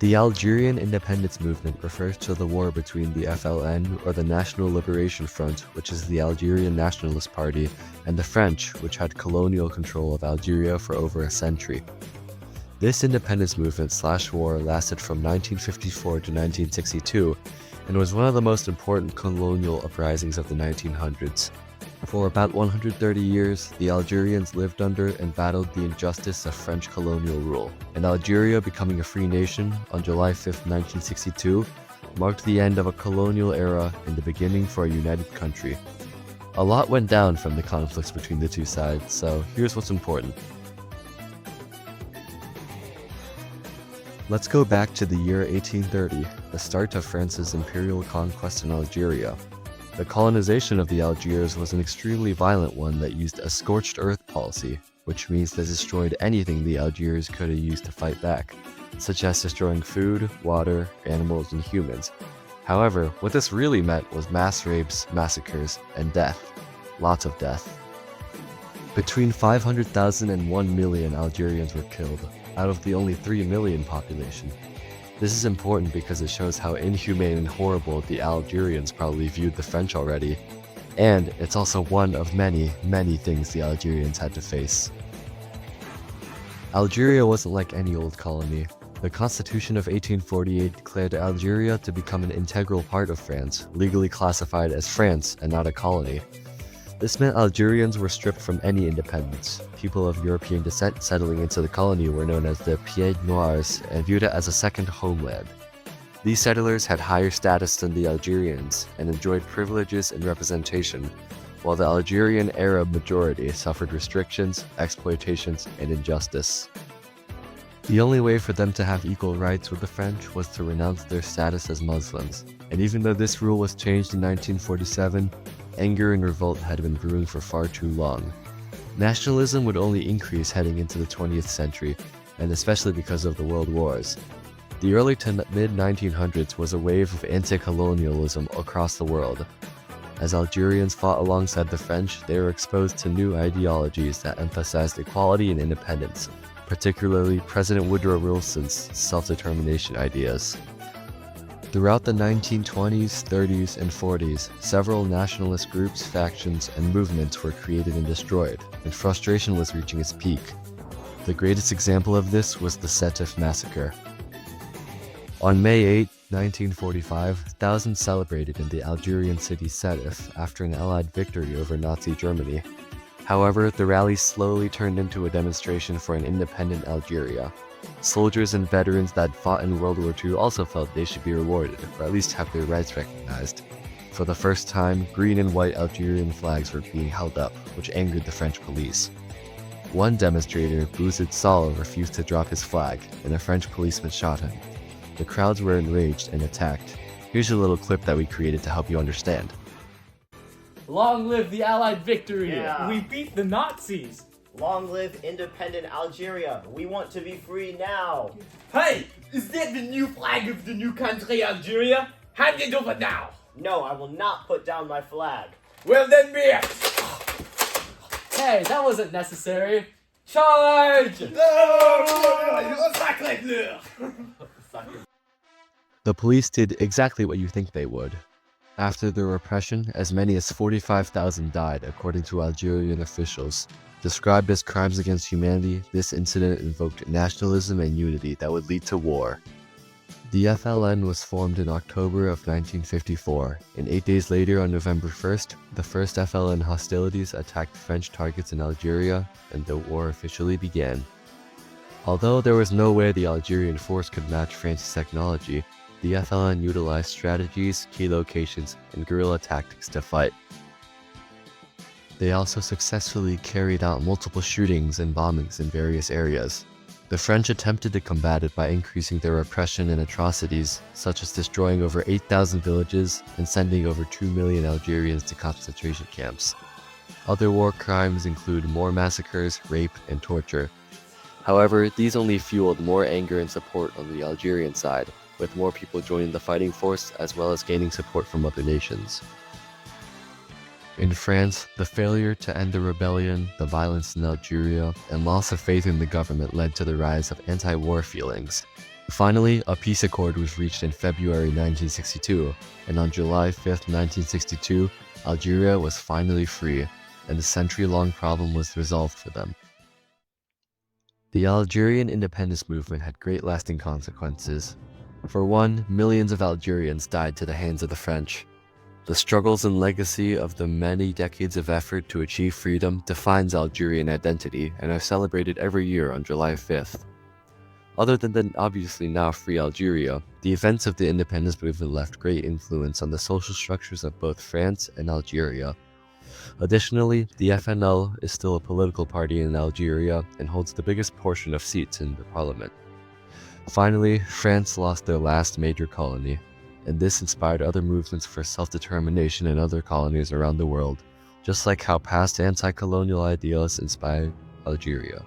The Algerian independence movement refers to the war between the FLN, or the National Liberation Front, which is the Algerian Nationalist Party, and the French, which had colonial control of Algeria for over a century. This independence movement/war lasted from 1954 to 1962 and was one of the most important colonial uprisings of the 1900s. For about 130 years, the Algerians lived under and battled the injustice of French colonial rule, and Algeria becoming a free nation on July 5, 1962, marked the end of a colonial era and the beginning for a united country. A lot went down from the conflicts between the two sides, so here's what's important. Let's go back to the year 1830, the start of France's imperial conquest in Algeria. The colonization of the Algiers was an extremely violent one that used a scorched earth policy, which means they destroyed anything the Algiers could have used to fight back, such as destroying food, water, animals, and humans. However, what this really meant was mass rapes, massacres, and death. Lots of death. Between 500,000 and 1 million Algerians were killed, out of the only 3 million population. This is important because it shows how inhumane and horrible the Algerians probably viewed the French already, and it's also one of many, many things the Algerians had to face. Algeria wasn't like any old colony. The Constitution of 1848 declared Algeria to become an integral part of France, legally classified as France and not a colony. This meant Algerians were stripped from any independence. People of European descent settling into the colony were known as the Pieds Noirs and viewed it as a second homeland. These settlers had higher status than the Algerians and enjoyed privileges and representation, while the Algerian Arab majority suffered restrictions, exploitations, and injustice. The only way for them to have equal rights with the French was to renounce their status as Muslims, and even though this rule was changed in 1947, anger and revolt had been brewing for far too long. Nationalism would only increase heading into the 20th century, and especially because of the world wars. The early to mid-1900s was a wave of anti-colonialism across the world. As Algerians fought alongside the French, they were exposed to new ideologies that emphasized equality and independence, particularly President Woodrow Wilson's self-determination ideas. Throughout the 1920s, 30s, and 40s, several nationalist groups, factions, and movements were created and destroyed, and frustration was reaching its peak. The greatest example of this was the Sétif massacre. On May 8, 1945, thousands celebrated in the Algerian city Sétif after an Allied victory over Nazi Germany. However, the rally slowly turned into a demonstration for an independent Algeria. Soldiers and veterans that fought in World War II also felt they should be rewarded, or at least have their rights recognized. For the first time, green and white Algerian flags were being held up, which angered the French police. One demonstrator, Bouzid Sall, refused to drop his flag, and a French policeman shot him. The crowds were enraged and attacked. Here's a little clip that we created to help you understand. Long live the Allied victory! Yeah. We beat the Nazis! Long live independent Algeria. We want to be free now. Hey! Is that the new flag of the new country, Algeria? Hand it over now! No, I will not put down my flag. Well then, be it! Hey, that wasn't necessary. Charge! The police did exactly what you think they would. After the repression, as many as 45,000 died, according to Algerian officials. Described as crimes against humanity, this incident invoked nationalism and unity that would lead to war. The FLN was formed in October of 1954, and 8 days later on November 1st, the first FLN hostilities attacked French targets in Algeria, and the war officially began. Although there was no way the Algerian force could match France's technology, the FLN utilized strategies, key locations, and guerrilla tactics to fight. They also successfully carried out multiple shootings and bombings in various areas. The French attempted to combat it by increasing their repression and atrocities, such as destroying over 8,000 villages and sending over 2 million Algerians to concentration camps. Other war crimes include more massacres, rape, and torture. However, these only fueled more anger and support on the Algerian side, with more people joining the fighting force as well as gaining support from other nations. In France, the failure to end the rebellion, the violence in Algeria, and loss of faith in the government led to the rise of anti-war feelings. Finally, a peace accord was reached in February 1962, and on July 5, 1962, Algeria was finally free, and the century-long problem was resolved for them. The Algerian independence movement had great lasting consequences. For one, millions of Algerians died to the hands of the French. The struggles and legacy of the many decades of effort to achieve freedom defines Algerian identity and are celebrated every year on July 5th. Other than the obviously now free Algeria, the events of the independence movement left great influence on the social structures of both France and Algeria. Additionally, the FNL is still a political party in Algeria and holds the biggest portion of seats in the parliament. Finally, France lost their last major colony, and this inspired other movements for self-determination in other colonies around the world, just like how past anti-colonial ideals inspired Algeria.